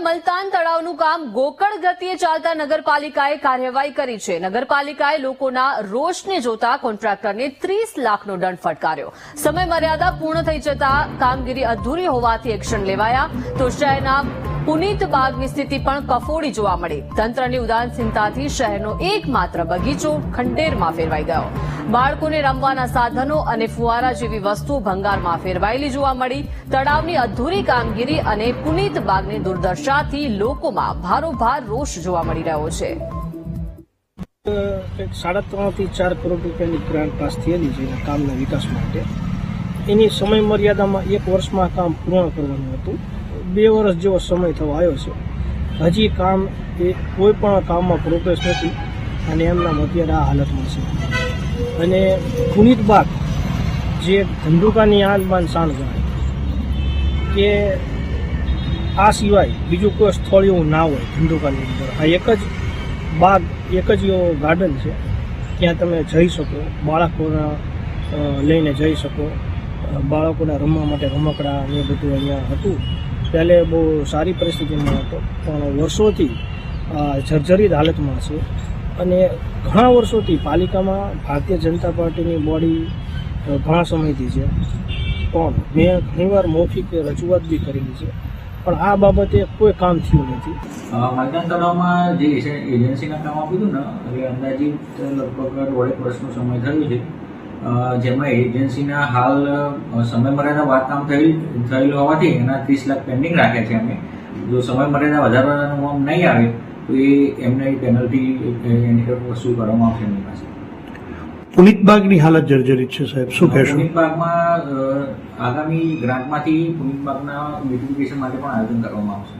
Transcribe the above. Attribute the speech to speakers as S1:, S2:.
S1: મલતાન તળાવનું કામ ગોકળ ગતિએ ચાલતા નગરપાલિકાએ કાર્યવાહી કરી છે। નગરપાલિકાએ લોકોના રોષને જોતા કોન્ટ્રાક્ટરને 30 લાખનો દંડ ફટકાર્યો। સમય મર્યાદા પૂર્ણ થઈ જતા કામગીરી અધૂરી હોવાથી એક્શન લેવાયા તો શહેરના પુનિત બાગની સ્થિતિ પણ કફોડી જોવા મળી। તંત્રની ઉદાસીનતાથી શહેરનો એકમાત્ર બગીચો ખંડેરમાં ફેરવાઈ ગયો। બાળકોને રમવાના સાધનો અને ફુવારા જેવી વસ્તુઓ ભંગારમાં ફેરવાયેલી જોવા મળી। તળાવની અધૂરી કામગીરી અને પુનિત બાગની દુર્દશાથી લોકોમાં ભારોભાર રોષ જોવા મળી રહ્યો છે।
S2: 3.5 થી 4 કરોડ રૂપિયાની ગ્રાન્ટ પાસ થયેલી છે કામના વિકાસ માટે। એની સમય મર્યાદામાં 1 વર્ષમાં કામ પૂર્ણ કરવાનું હતું। 2 વર્ષ જેવો સમય થવા આવ્યો છે, હજી કામ એ કોઈ પણ કામમાં પ્રોગ્રેસ નથી અને એમના અત્યારે આ હાલતમાં છે। અને પુનિત બાગ જે ધંધુકાની આલબાન શાન ગણાય કે આ સિવાય બીજું કોઈ સ્થળ એવું ના હોય ધંધુકાની અંદર। આ એક જ બાગ, એક જ એવો ગાર્ડન છે ત્યાં તમે જઈ શકો, બાળકોના લઈને જઈ શકો, બાળકોના રમવા માટે રમકડા ને એ બધું અહીંયા હતું। પહેલે બહુ સારી પરિસ્થિતિમાં હતો પણ વર્ષોથી જર્જરિત હાલતમાં છે અને ઘણા વર્ષોથી પાલિકામાં ભારતીય જનતા પાર્ટીની બોડી ઘણા સમયથી છે પણ મેં ઘણીવાર મૌખિક રજૂઆત બી કરેલી છે પણ આ બાબતે કોઈ કામ થયું નથી।
S3: મલતાન તળાવમાં જે એજન્સીના કામ આપ્યું હતું ને એટલે અંદાજિત લગભગ 1.5 વર્ષનો સમય થયો છે, જેમાં એજન્સીના હાલ સમય મર્યાદા બાદ કામ થયેલું હોવાથી એના 30 લાખ પેન્ડિંગ રાખ્યા છે અમે। જો સમય મર્યાદા વધારવાનું નહીં આવે તો એ એમને પેનલ્ટી એની વસૂલ કરવામાં આવશે એમની પાસે।
S4: પુનિત બાગની હાલત જર્જરિત છે સાહેબ, શું કહેશો?
S3: પુનિત બાગમાં આગામી ગ્રાન્ટમાંથી પુનિત બાગના બ્યુટિફિકેશન માટે પણ આયોજન કરવામાં આવશે।